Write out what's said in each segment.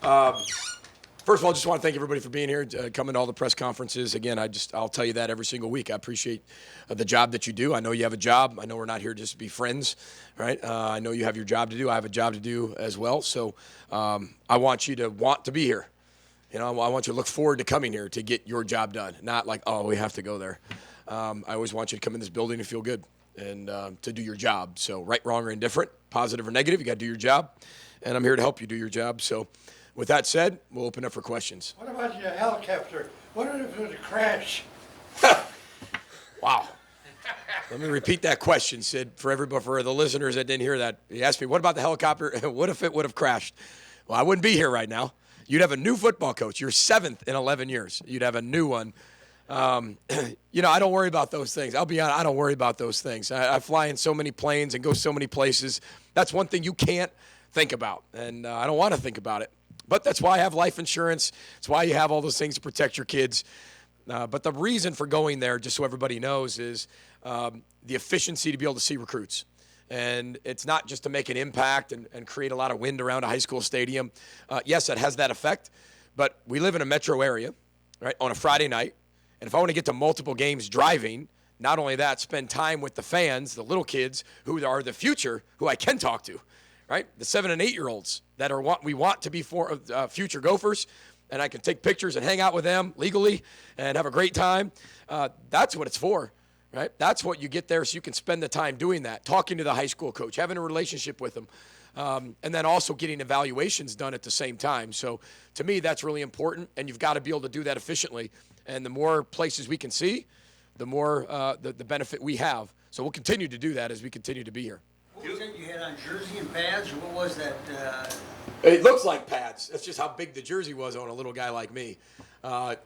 First of all, I just want to thank everybody for being here, coming to all the press conferences. Again, I'll tell you that every single week. I appreciate the job that you do. I know you have a job. I know we're not here just to be friends, right? I know you have your job to do. I have a job to do as well. So I want you to want to be here. You know, I want you to look forward to coming here to get your job done, not like, oh, we have to go there. I always want you to come in this building and feel good and to do your job. So right, wrong, or indifferent, positive or negative, you got to do your job. And I'm here to help you do your job. So with that said, we'll open up for questions. What about your helicopter? What if it was a crash? Wow. Let me repeat that question, Sid, for the listeners that didn't hear that. He asked me, what about the helicopter? What if it would have crashed? Well, I wouldn't be here right now. You'd have a new football coach. You're 7th in 11 years. You'd have a new one. You know, I don't worry about those things. I'll be honest, I don't worry about those things. I fly in so many planes and go so many places. That's one thing you can't think about, and I don't want to think about it. But that's why I have life insurance. It's why you have all those things to protect your kids. But the reason for going there, just so everybody knows, is the efficiency to be able to see recruits. And it's not just to make an impact and create a lot of wind around a high school stadium. Yes, it has that effect. But we live in a metro area, right, on a Friday night. And if I want to get to multiple games driving, not only that, spend time with the fans, the little kids who are the future, who I can talk to. Right, the 7- and 8-year-olds that we want to be future Gophers, and I can take pictures and hang out with them legally and have a great time. That's what it's for, right? That's what you get there, so you can spend the time doing that, talking to the high school coach, having a relationship with them, and then also getting evaluations done at the same time. So to me, that's really important, and you've got to be able to do that efficiently. And the more places we can see, the more the benefit we have. So we'll continue to do that as we continue to be here. What was it you had on, jersey and pads, or what was that? It looks like pads. That's just how big the jersey was on a little guy like me.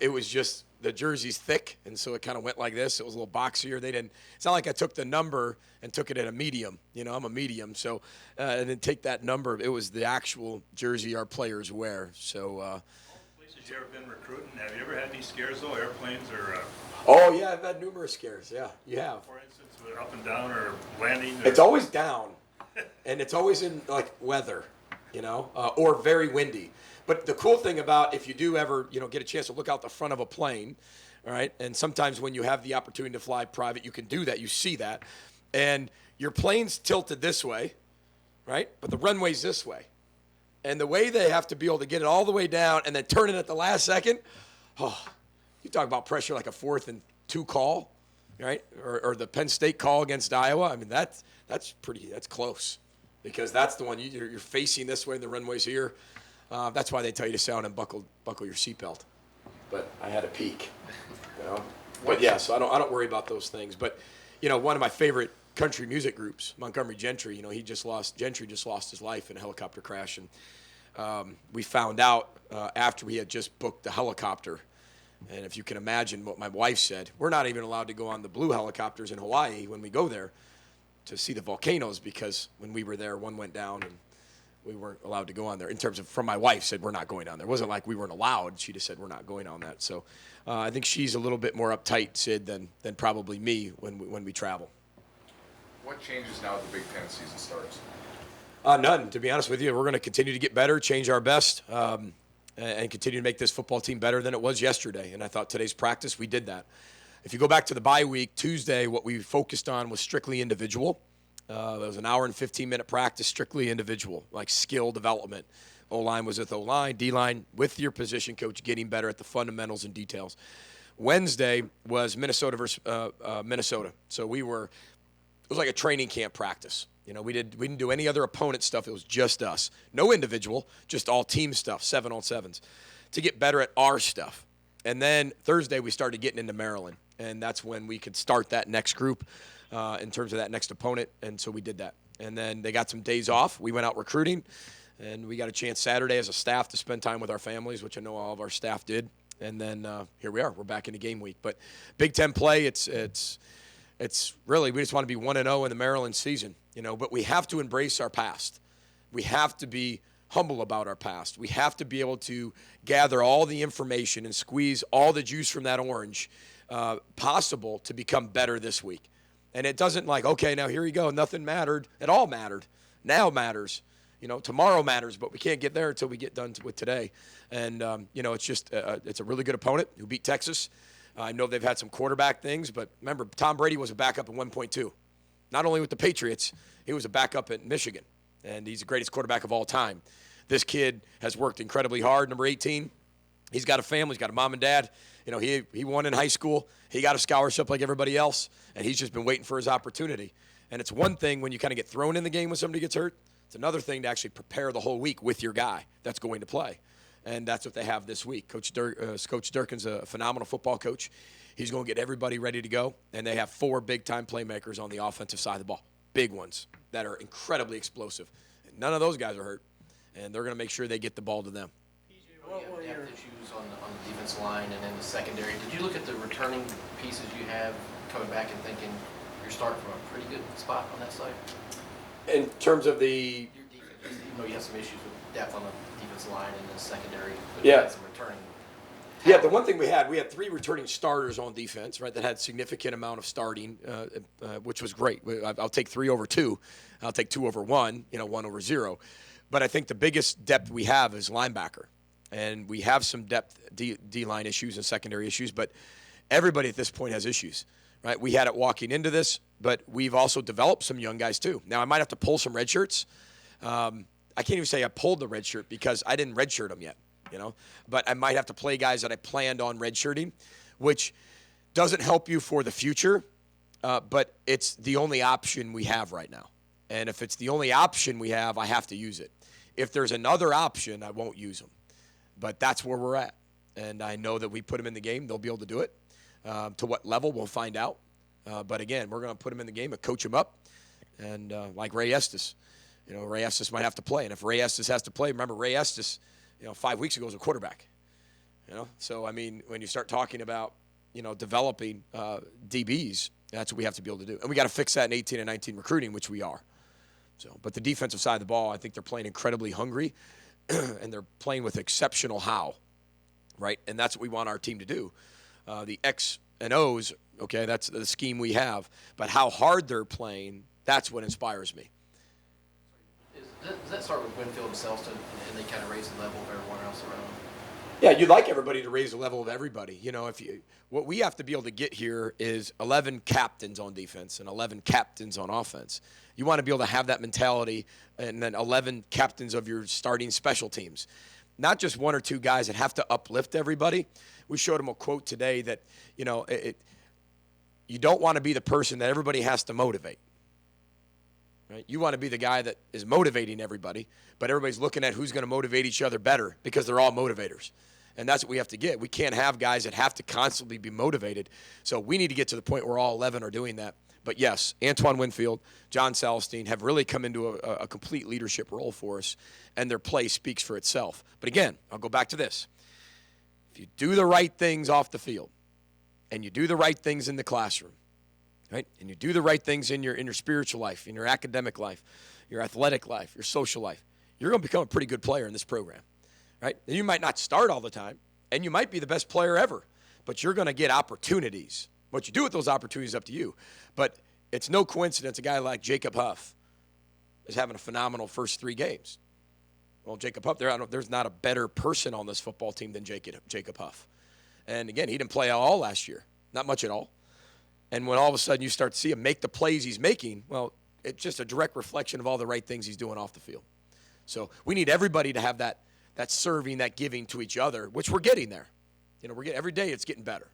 It was just the jersey's thick, and so it kind of went like this. It was a little boxier. It's not like I took the number and took it at a medium. You know, I'm a medium, so I didn't take that number. It was the actual jersey our players wear. So. All the places you ever been recruiting, have you ever had any scares though, airplanes or? Oh yeah, I've had numerous scares. Yeah, you have. For instance, up and down or landing? It's always down, and it's always in like weather, you know, or very windy. But the cool thing about if you do ever, you know, get a chance to look out the front of a plane, all right, and sometimes when you have the opportunity to fly private, you can do that. You see that, and your plane's tilted this way, right, but the runway's this way, and the way they have to be able to get it all the way down and then turn it at the last second, oh, you talk about pressure like a 4th and 2 call. Right, or the Penn State call against Iowa. I mean, that's close, because that's the one you're facing this way, and the runway's here. That's why they tell you to sit down and buckle your seatbelt. But I had a peek, you know. But yeah, so I don't worry about those things. But you know, one of my favorite country music groups, Montgomery Gentry. You know, Gentry just lost his life in a helicopter crash, and we found out after we had just booked the helicopter. And if you can imagine what my wife said, we're not even allowed to go on the blue helicopters in Hawaii when we go there to see the volcanoes, because when we were there, one went down and we weren't allowed to go on there. In terms of, from my wife said, we're not going on there. It wasn't like we weren't allowed. She just said, we're not going on that. So I think she's a little bit more uptight, Sid, than probably me when we travel. What changes now that the Big Ten season starts? None, to be honest with you. We're going to continue to get better, change our best. And continue to make this football team better than it was yesterday. And I thought today's practice, we did that. If you go back to the bye week, Tuesday, what we focused on was strictly individual. It was an hour and 15-minute practice, strictly individual, like skill development. O-line was with O-line, D-line with your position coach, getting better at the fundamentals and details. Wednesday was Minnesota versus Minnesota. So it was like a training camp practice. You know, we didn't do any other opponent stuff. It was just us. No individual, just all team stuff, 7-on-7s, to get better at our stuff. And then Thursday we started getting into Maryland, and that's when we could start that next group in terms of that next opponent, and so we did that. And then they got some days off. We went out recruiting, and we got a chance Saturday as a staff to spend time with our families, which I know all of our staff did. And then here we are. We're back into game week. But Big Ten play, it's really, we just want to be 1-0 in the Maryland season. You know, but we have to embrace our past. We have to be humble about our past. We have to be able to gather all the information and squeeze all the juice from that orange possible to become better this week. And it doesn't like, okay, now here you go. Nothing mattered. It all mattered. Now matters. Tomorrow matters, but we can't get there until we get done with today. And, it's just it's a really good opponent who beat Texas. I know they've had some quarterback things, but remember, Tom Brady was a backup at 1.2. Not only with the Patriots, he was a backup at Michigan, and he's the greatest quarterback of all time. This kid has worked incredibly hard, number 18. He's got a family. He's got a mom and dad. He won in high school. He got a scholarship like everybody else, and he's just been waiting for his opportunity. And it's one thing when you kind of get thrown in the game when somebody gets hurt. It's another thing to actually prepare the whole week with your guy that's going to play. And that's what they have this week. Coach Durkin's a phenomenal football coach. He's going to get everybody ready to go. And they have 4 big-time playmakers on the offensive side of the ball, big ones that are incredibly explosive. And none of those guys are hurt, and they're going to make sure they get the ball to them. You have depth issues on the defensive line and then the secondary. Did you look at the returning pieces you have coming back and thinking you're starting from a pretty good spot on that side? In terms of the Your defense, even though you have some issues with depth on the defensive line and the secondary, but Yeah. you had some returning. Yeah, the one thing we had 3 returning starters on defense, right, that had significant amount of starting, which was great. I'll take 3 over 2. I'll take 2 over 1, 1 over 0. But I think the biggest depth we have is linebacker. And we have some depth D-line issues and secondary issues, but everybody at this point has issues, right? We had it walking into this, but we've also developed some young guys too. Now, I might have to pull some red shirts. I can't even say I pulled the red shirt because I didn't red shirt them yet. But I might have to play guys that I planned on redshirting, which doesn't help you for the future, but it's the only option we have right now. And if it's the only option we have, I have to use it. If there's another option, I won't use them. But that's where we're at. And I know that we put them in the game, they'll be able to do it. To what level, we'll find out. But again, we're going to put them in the game and coach them up. And like Ray Estes, Ray Estes might have to play. And if Ray Estes has to play, remember Ray Estes, 5 weeks ago was a quarterback. So I mean, when you start talking about, developing DBs, that's what we have to be able to do. And we got to fix that in 18 and 19 recruiting, which we are. So, but the defensive side of the ball, I think they're playing incredibly hungry, and they're playing with exceptional how, right? And that's what we want our team to do. The X and O's, okay, that's the scheme we have. But how hard they're playing, that's what inspires me. Does that start with Winfield and Selston, and they kind of raise the level of everyone else around them? Yeah, you'd like everybody to raise the level of everybody. What we have to be able to get here is 11 captains on defense and 11 captains on offense. You want to be able to have that mentality, and then 11 captains of your starting special teams. Not just 1 or 2 guys that have to uplift everybody. We showed them a quote today that, you don't want to be the person that everybody has to motivate. Right? You want to be the guy that is motivating everybody, but everybody's looking at who's going to motivate each other better because they're all motivators. And that's what we have to get. We can't have guys that have to constantly be motivated. So we need to get to the point where all 11 are doing that. But yes, Antoine Winfield, John Salstein have really come into a complete leadership role for us, and their play speaks for itself. But again, I'll go back to this. If you do the right things off the field, and you do the right things in the classroom, right? And you do the right things in your spiritual life, in your academic life, your athletic life, your social life, you're going to become a pretty good player in this program, right? And you might not start all the time, and you might be the best player ever, but you're going to get opportunities. What you do with those opportunities is up to you. But it's no coincidence a guy like Jacob Huff is having a phenomenal first 3 games. Well, Jacob Huff, there's not a better person on this football team than Jacob Huff. And again, he didn't play at all last year, not much at all. And when all of a sudden you start to see him make the plays he's making, well, it's just a direct reflection of all the right things he's doing off the field. So we need everybody to have that serving, that giving to each other, which we're getting there. Every day it's getting better.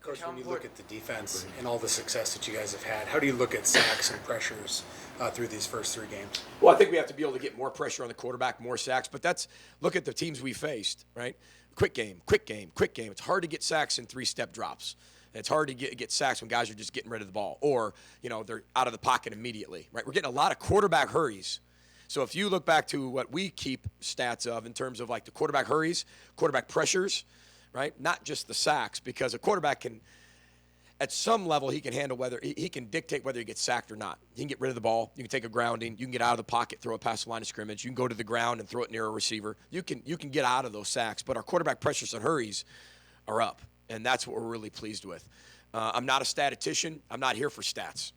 Coach, when you look at the defense and all the success that you guys have had, how do you look at sacks and pressures through these first 3 games? Well, I think we have to be able to get more pressure on the quarterback, more sacks. But look at the teams we faced, right? Quick game. It's hard to get sacks in 3-step drops. It's hard to get sacks when guys are just getting rid of the ball or, they're out of the pocket immediately, right? We're getting a lot of quarterback hurries. So if you look back to what we keep stats of in terms of like the quarterback hurries, quarterback pressures, right? Not just the sacks, because a quarterback can, at some level, he can handle whether he can dictate whether he gets sacked or not. He can get rid of the ball. You can take a grounding. You can get out of the pocket, throw it past the line of scrimmage. You can go to the ground and throw it near a receiver. You can get out of those sacks. But our quarterback pressures and hurries are up, and that's what we're really pleased with. I'm not a statistician. I'm not here for stats.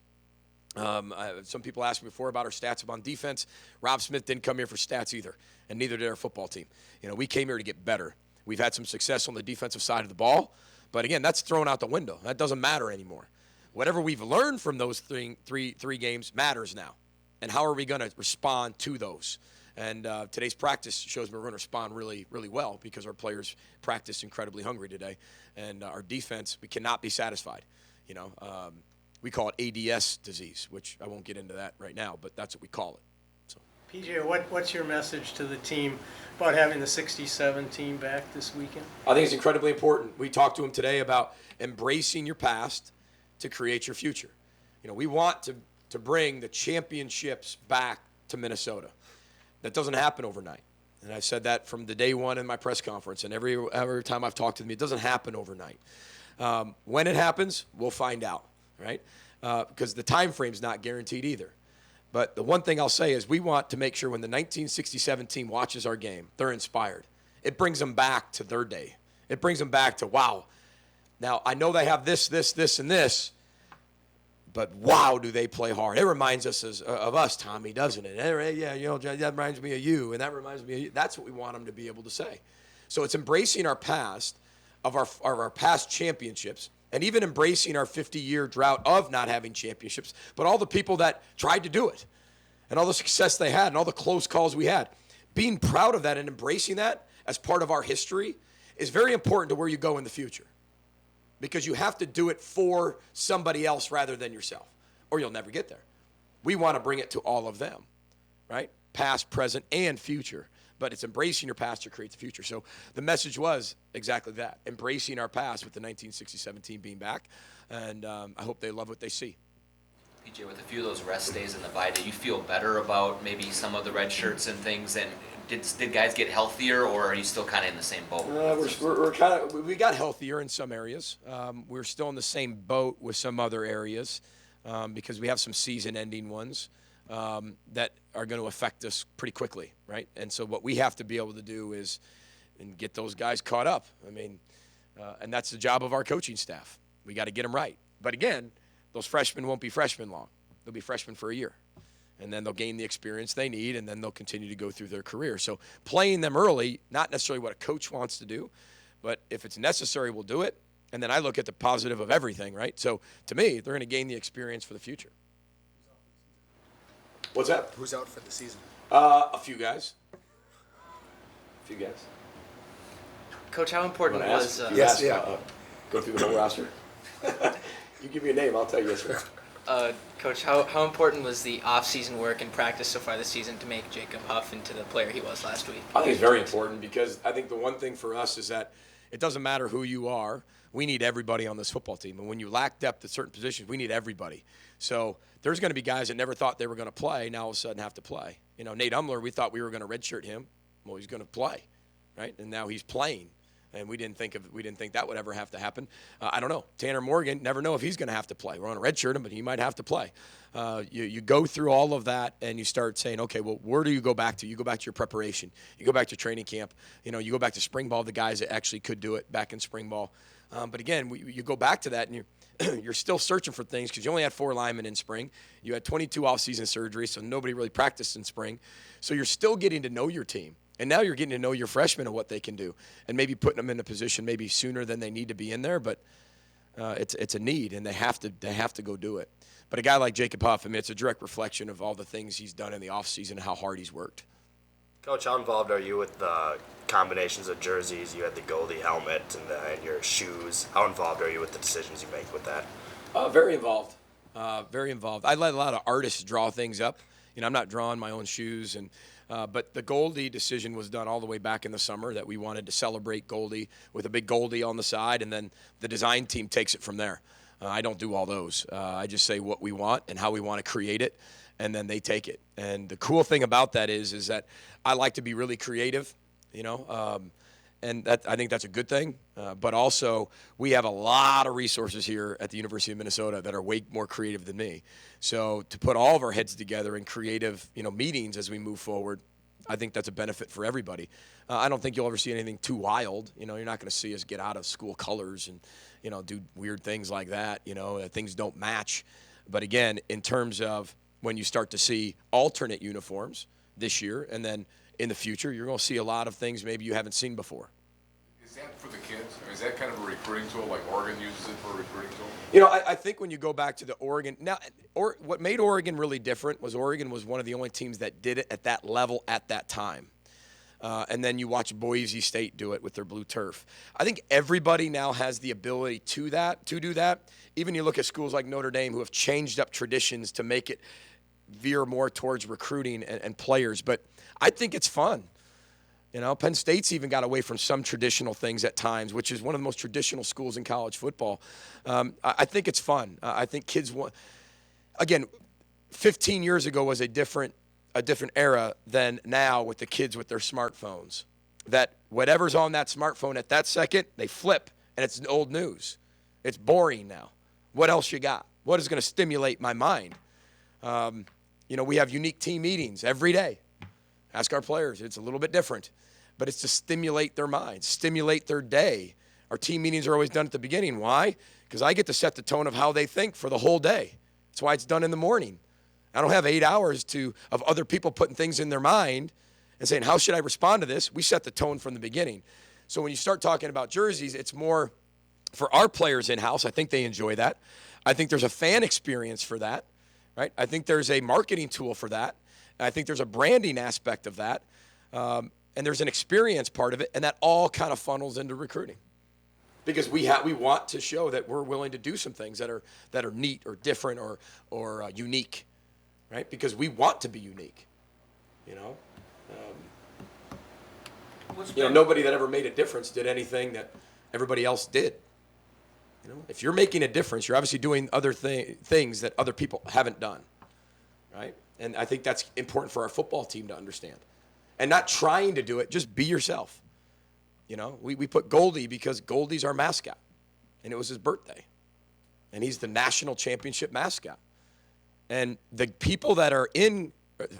Some people asked me before about our stats on defense. Rob Smith didn't come here for stats either, and neither did our football team. We came here to get better. We've had some success on the defensive side of the ball, but again, that's thrown out the window. That doesn't matter anymore. Whatever we've learned from those three games matters now, and how are we going to respond to those? And today's practice shows we're going to respond really, really well because our players practiced incredibly hungry today, and our defense, we cannot be satisfied. We call it ADS disease, which I won't get into that right now, but that's what we call it. So. PJ, what's your message to the team about having the 67 team back this weekend? I think it's incredibly important. We talked to him today about embracing your past to create your future. We want to bring the championships back to Minnesota. That doesn't happen overnight. And I've said that from the day one in my press conference, and every time I've talked to them, it doesn't happen overnight. When it happens, we'll find out, right? Because the time frame's not guaranteed either. But the one thing I'll say is we want to make sure when the 1967 team watches our game, they're inspired. It brings them back to their day. It brings them back to, wow, now I know they have this, and this, but wow, do they play hard. It reminds us of us, Tommy, doesn't it? Yeah, that reminds me of you, and that reminds me of you. That's what we want them to be able to say. So it's embracing our past, of our past championships, and even embracing our 50-year drought of not having championships, but all the people that tried to do it, and all the success they had, and all the close calls we had. Being proud of that and embracing that as part of our history is very important to where you go in the future, because you have to do it for somebody else rather than yourself, or you'll never get there. We want to bring it to all of them, right? Past, present, and future. But it's embracing your past to create the future. So the message was exactly that, embracing our past with the 1967 team being back, and I hope they love what they see. PJ, with a few of those rest days in the bye, do you feel better about maybe some of the red shirts and things? And did guys get healthier, or are you still kind of in the same boat? We got healthier in some areas. We're still in the same boat with some other areas because we have some season-ending ones that are going to affect us pretty quickly, right? And so what we have to be able to do is get those guys caught up. And that's the job of our coaching staff. We got to get them right. But again, those freshmen won't be freshmen long. They'll be freshmen for a year. And then they'll gain the experience they need, and then they'll continue to go through their career. So playing them early, not necessarily what a coach wants to do, but if it's necessary, we'll do it. And then I look at the positive of everything, right? So to me, they're going to gain the experience for the future. What's that? Who's out for the season? A few guys. Coach, how important was... Yes, go through the whole roster. You give me a name, I'll tell you yes or no. Coach, how important was the off-season work and practice so far this season to make Jacob Huff into the player he was last week? I think it's very important because I think the one thing for us is that it doesn't matter who you are. We need everybody on this football team. And when you lack depth at certain positions, we need everybody. So there's going to be guys that never thought they were going to play, now all of a sudden have to play. Nate Umler, we thought we were going to redshirt him. Well, he's going to play, right? And now he's playing. And we didn't think that would ever have to happen. I don't know. Tanner Morgan, never know if he's going to have to play. We're on a redshirt him, but he might have to play. You go through all of that, and you start saying, okay, well, where do you go back to? You go back to your preparation. You go back to training camp. You go back to spring ball, the guys that actually could do it back in spring ball. But again, you go back to that, and you're still searching for things because you only had 4 linemen in spring. You had 22 off-season surgeries, so nobody really practiced in spring. So you're still getting to know your team. And now you're getting to know your freshmen and what they can do, and maybe putting them in a position maybe sooner than they need to be in there. But it's a need, and they have to go do it. But a guy like Jacob Huff, it's a direct reflection of all the things he's done in the offseason and how hard he's worked. Coach, how involved are you with the combinations of jerseys? You had the Goldie helmet and your shoes. How involved are you with the decisions you make with that? Very involved. Very involved. I let a lot of artists draw things up. I'm not drawing my own shoes, but the Goldie decision was done all the way back in the summer that we wanted to celebrate Goldie with a big Goldie on the side, and then the design team takes it from there. I don't do all those. I just say what we want and how we want to create it, and then they take it. And the cool thing about that is that I like to be really creative, and that I think that's a good thing. But also, we have a lot of resources here at the University of Minnesota that are way more creative than me. So to put all of our heads together in creative, meetings as we move forward, I think that's a benefit for everybody. I don't think you'll ever see anything too wild. You're not going to see us get out of school colors and, do weird things like that. That things don't match. But again, in terms of when you start to see alternate uniforms this year, and then in the future, you're going to see a lot of things maybe you haven't seen before. Is that for the kids? I mean, is that kind of a recruiting tool, like Oregon uses it for a recruiting tool? You know, I think when you go back to the Oregon, now, what made Oregon really different was Oregon was one of the only teams that did it at that level at that time. And then you watch Boise State do it with their blue turf. I think everybody now has the ability to do that. Even you look at schools like Notre Dame who have changed up traditions to make it veer more towards recruiting and players. But I think it's fun. You know, Penn State's even got away from some traditional things at times, which is one of the most traditional schools in college football. I think it's fun. I think kids want. Again, 15 years ago was a different era than now with the kids with their smartphones. That whatever's on that smartphone at that second, they flip, and it's old news. It's boring now. What else you got? What is going to stimulate my mind? You know, we have unique team meetings every day. Ask our players. It's a little bit different, but it's to stimulate their minds, stimulate their day. Our team meetings are always done at the beginning. Why? Because I get to set the tone of how they think for the whole day. That's why it's done in the morning. I don't have 8 hours of other people putting things in their mind and saying, how should I respond to this? We set the tone from the beginning. So when you start talking about jerseys, it's more for our players in-house. I think they enjoy that. I think there's a fan experience for that, right? I think there's a marketing tool for that. I think there's a branding aspect of that, and there's an experience part of it, and that all kind of funnels into recruiting. Because we want to show that we're willing to do some things that are neat or different or unique, right? Because we want to be unique, you know. Nobody that ever made a difference did anything that everybody else did. You know, if you're making a difference, you're obviously doing other things that other people haven't done, right? And I think that's important for our football team to understand. And not trying to do it, just be yourself. You know, we put Goldie because Goldie's our mascot. And it was his birthday. And he's the national championship mascot. And the people that are in,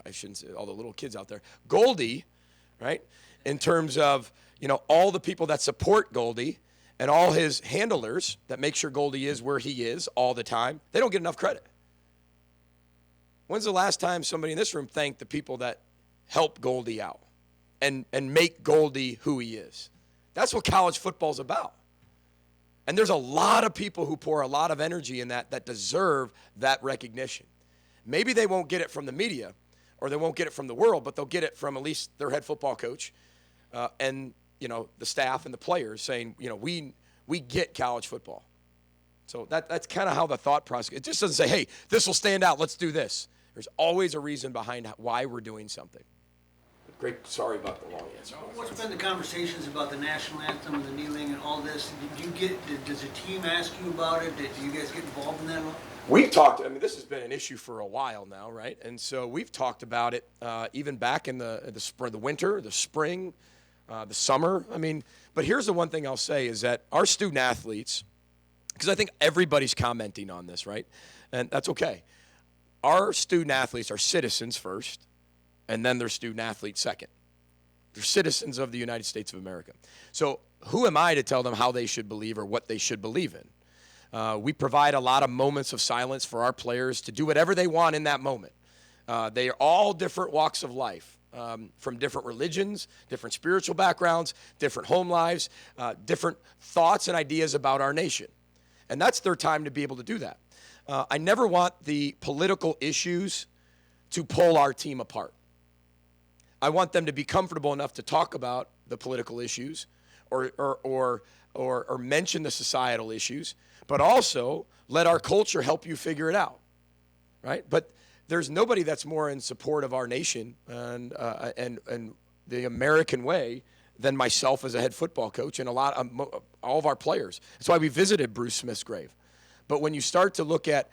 I shouldn't say all the little kids out there, Goldie, right, in terms of, you know, all the people that support Goldie and all his handlers that make sure Goldie is where he is all the time, they don't get enough credit. When's the last time somebody in this room thanked the people that help Goldie out and make Goldie who he is? That's what college football's about. And there's a lot of people who pour a lot of energy in that deserve that recognition. Maybe they won't get it from the media or they won't get it from the world, but they'll get it from at least their head football coach and, you know, the staff and the players saying, you know, we get college football. So that's kind of how the thought process, it just doesn't say, hey, this will stand out, let's do this. There's always a reason behind why we're doing something. Great, sorry about the long answer. What's been the conversations about the national anthem and the kneeling and all this? Does the team ask you about it? Do you guys get involved in that at all? We've talked, I mean, this has been an issue for a while now, right? And so we've talked about it even back in the spring, the winter, the spring, the summer. I mean, but here's the one thing I'll say is that our student athletes, because I think everybody's commenting on this, right? And that's okay. Our student athletes are citizens first, and then they're student athletes second. They're citizens of the United States of America. So who am I to tell them how they should believe or what they should believe in? We provide a lot of moments of silence for our players to do whatever they want in that moment. They are all different walks of life, from different religions, different spiritual backgrounds, different home lives, different thoughts and ideas about our nation. And that's their time to be able to do that. I never want the political issues to pull our team apart. I want them to be comfortable enough to talk about the political issues or mention the societal issues, but also let our culture help you figure it out, right? But there's nobody that's more in support of our nation and the American way than myself as a head football coach and all of our players. That's why we visited Bruce Smith's grave. But when you start to look at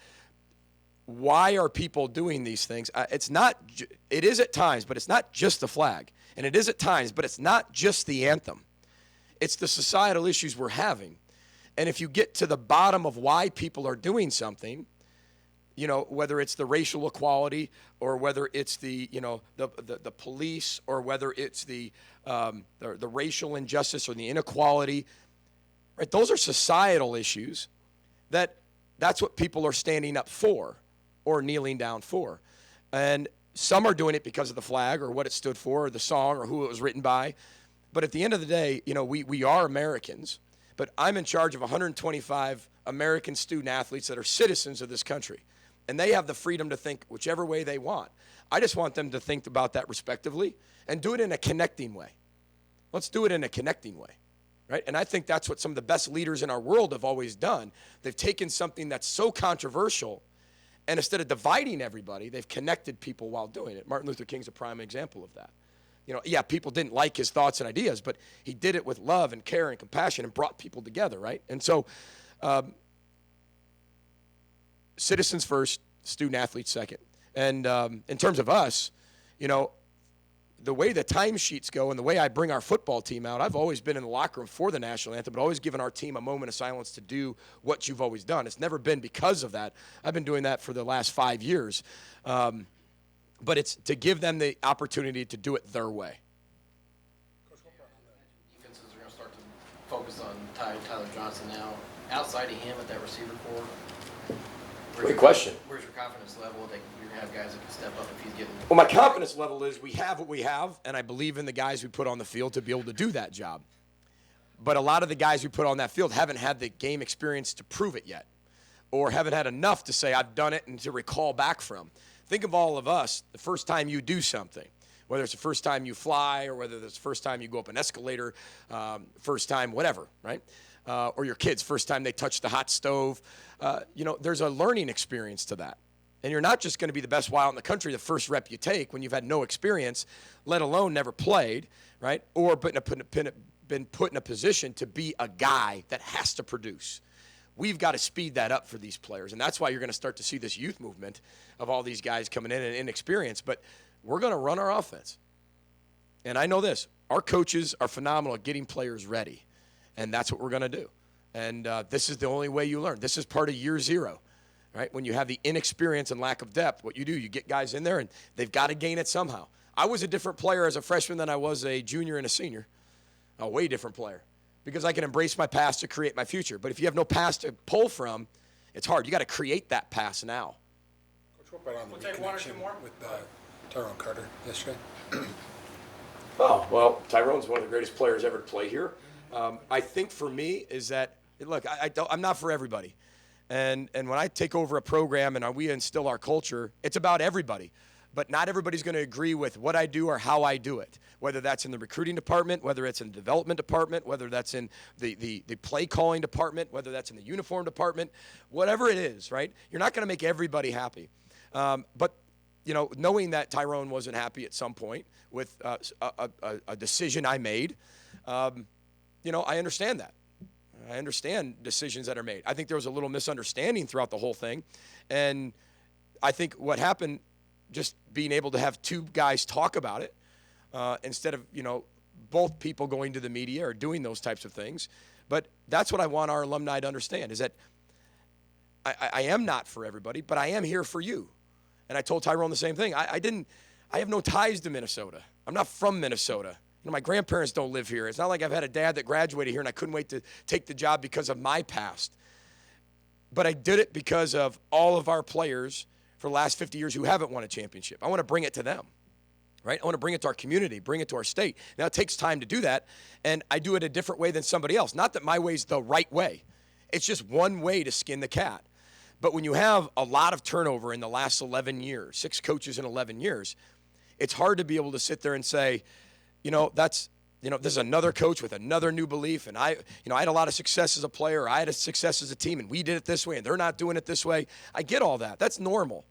why are people doing these things, it is at times, but it's not just the flag. And it is at times, but it's not just the anthem. It's the societal issues we're having. And if you get to the bottom of why people are doing something, you know, whether it's the racial equality or whether it's the police or whether it's the racial injustice or the inequality, right? Those are societal issues that's what people are standing up for. or kneeling down for. And some are doing it because of the flag or what it stood for or the song or who it was written by. But at the end of the day, we are Americans, but I'm in charge of 125 American student athletes that are citizens of this country. And they have the freedom to think whichever way they want. I just want them to think about that respectively and do it in a connecting way. Let's do it in a connecting way, right? And I think that's what some of the best leaders in our world have always done. They've taken something that's so controversial, and instead of dividing everybody, they've connected people while doing it. Martin Luther King's a prime example of that. People didn't like his thoughts and ideas, but he did it with love and care and compassion and brought people together, right? And so, citizens first, student athletes second. And in terms of us, the way the timesheets go and the way I bring our football team out, I've always been in the locker room for the national anthem, but always given our team a moment of silence to do what you've always done. It's never been because of that. I've been doing that for the last 5 years. But it's to give them the opportunity to do it their way. Defenses are going to start to focus on Tyler Johnson now. Outside of him at that receiver corps, Great question. Where's your confidence level that you're going to have guys that can step up if he's getting? Well, my confidence level is we have what we have, and I believe in the guys we put on the field to be able to do that job. But a lot of the guys we put on that field haven't had the game experience to prove it yet, or haven't had enough to say, I've done it, and to recall back from. Think of all of us, the first time you do something, whether it's the first time you fly or whether it's the first time you go up an escalator, first time whatever, right? Or your kids, first time they touch the hot stove. There's a learning experience to that. And you're not just going to be the best wild in the country the first rep you take when you've had no experience, let alone never played, right? Or been put in a position to be a guy that has to produce. We've got to speed that up for these players, and that's why you're going to start to see this youth movement of all these guys coming in and inexperienced. But we're going to run our offense. And I know this. Our coaches are phenomenal at getting players ready, and that's what we're going to do. And this is the only way you learn. This is part of year zero, right? When you have the inexperience and lack of depth, what you do, you get guys in there, and they've got to gain it somehow. I was a different player as a freshman than I was a junior and a senior, a way different player, because I can embrace my past to create my future. But if you have no past to pull from, it's hard. You got to create that past now. Coach, what about on the reconnection with Tyrone Carter yesterday? Oh, well, Tyrone's one of the greatest players ever to play here. I think for me is that, look, I'm not for everybody. And when I take over a program and we instill our culture, it's about everybody. But not everybody's going to agree with what I do or how I do it, whether that's in the recruiting department, whether it's in the development department, whether that's in the play calling department, whether that's in the uniform department, whatever it is, right? You're not going to make everybody happy. But, knowing that Tyrone wasn't happy at some point with a decision I made, I understand that. I understand decisions that are made. I think there was a little misunderstanding throughout the whole thing. And I think what happened, just being able to have two guys talk about it instead of, both people going to the media or doing those types of things. But that's what I want our alumni to understand, is that I am not for everybody, but I am here for you. And I told Tyrone the same thing. I have no ties to Minnesota. I'm not from Minnesota. My grandparents don't live here. It's not like I've had a dad that graduated here and I couldn't wait to take the job because of my past. But I did it because of all of our players for the last 50 years who haven't won a championship. I want to bring it to them, right? I want to bring it to our community, bring it to our state. Now, it takes time to do that, and I do it a different way than somebody else. Not that my way's the right way. It's just one way to skin the cat. But when you have a lot of turnover in the last 11 years, 6 coaches in 11 years, it's hard to be able to sit there and say, this is another coach with another new belief, and I had a lot of success as a player, I had a success as a team, and we did it this way, and they're not doing it this way. I get all that. That's normal.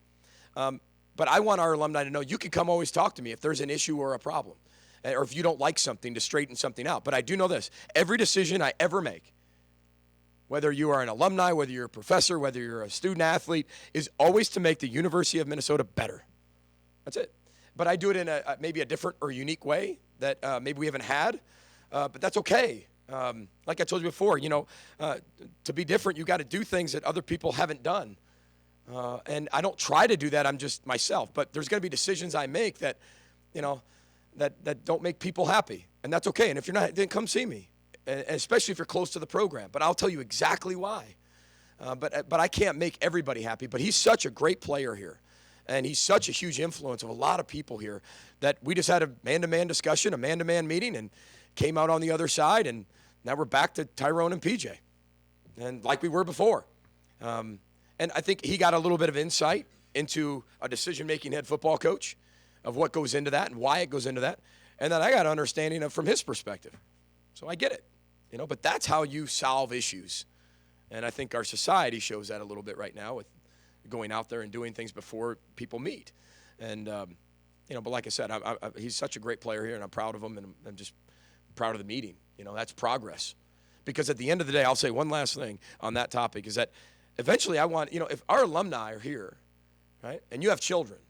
But I want our alumni to know you can come always talk to me if there's an issue or a problem, or if you don't like something, to straighten something out. But I do know this. Every decision I ever make, whether you are an alumni, whether you're a professor, whether you're a student athlete, is always to make the University of Minnesota better. That's it. But I do it in maybe a different or unique way that maybe we haven't had, but that's okay. Like I told you before, to be different, you got to do things that other people haven't done. And I don't try to do that. I'm just myself. But there's going to be decisions I make that, that don't make people happy, and that's okay. And if you're not, then come see me, and especially if you're close to the program. But I'll tell you exactly why. But I can't make everybody happy. But he's such a great player here. And he's such a huge influence of a lot of people here that we just had a man-to-man discussion, a man-to-man meeting, and came out on the other side. And now we're back to Tyrone and PJ, and like we were before. And I think he got a little bit of insight into a decision-making head football coach of what goes into that and why it goes into that. And then I got an understanding of from his perspective. So I get it, but that's how you solve issues. And I think our society shows that a little bit right now with going out there and doing things before people meet. And, but like I said, he's such a great player here, and I'm proud of him, and I'm just proud of the meeting. That's progress. Because at the end of the day, I'll say one last thing on that topic is that eventually I want, if our alumni are here, right, and you have children,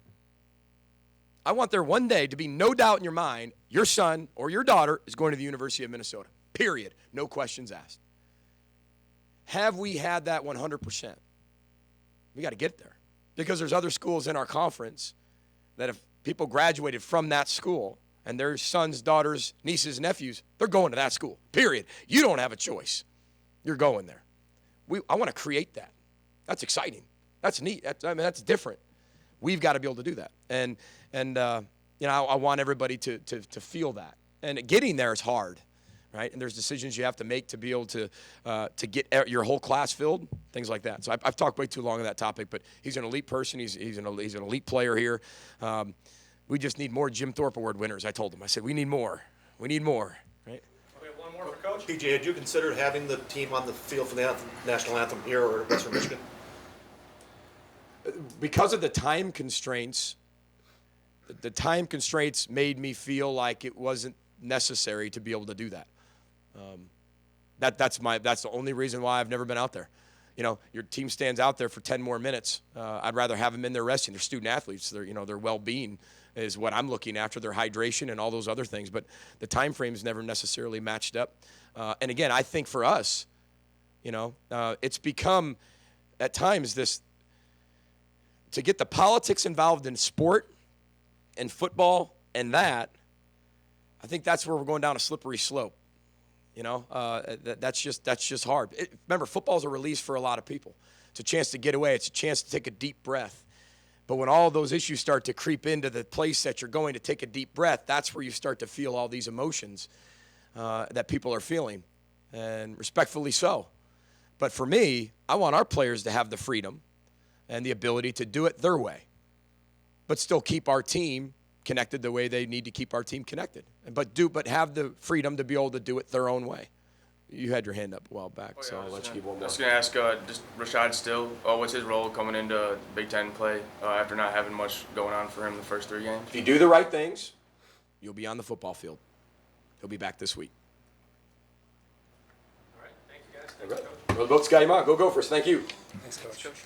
I want there one day to be no doubt in your mind your son or your daughter is going to the University of Minnesota, period. No questions asked. Have we had that 100%? We got to get there because there's other schools in our conference that if people graduated from that school and their sons, daughters, nieces, nephews, they're going to that school, period. You don't have a choice. You're going there. I want to create that. That's exciting. That's neat. That's different. We've got to be able to do that. And I want everybody to feel that. And getting there is hard. Right, and there's decisions you have to make to be able to get your whole class filled, things like that. So I've talked way too long on that topic, but he's an elite person. He's an elite player here. We just need more Jim Thorpe Award winners. I told him. I said we need more. We need more. Right. We have one more for Coach. PJ, had you considered having the team on the field for the national anthem here or Western Michigan? Because of the time constraints, the time constraints made me feel like it wasn't necessary to be able to do that. That's the only reason why I've never been out there. Your team stands out there for 10 more minutes. I'd rather have them in there resting. They're student athletes. Their well-being is what I'm looking after, their hydration and all those other things. But the time frames never necessarily matched up. And again, I think for us, it's become at times this to get the politics involved in sport and football and that. I think that's where we're going down a slippery slope. That's just hard. Remember, football's a release for a lot of people. It's a chance to get away. It's a chance to take a deep breath. But when all those issues start to creep into the place that you're going to take a deep breath, that's where you start to feel all these emotions that people are feeling, and respectfully so. But for me, I want our players to have the freedom and the ability to do it their way, but still keep our team connected the way they need to keep our team connected, but have the freedom to be able to do it their own way. You had your hand up a while back, so I'll let you give one more. I was going to ask just Rashad Still, what's his role coming into Big Ten play after not having much going on for him the first 3 games? If you do the right things, you'll be on the football field. He'll be back this week. All right, thank you guys. Thanks, Coach. Go Gophers. Go Gophers. Thank you. Thanks, Coach.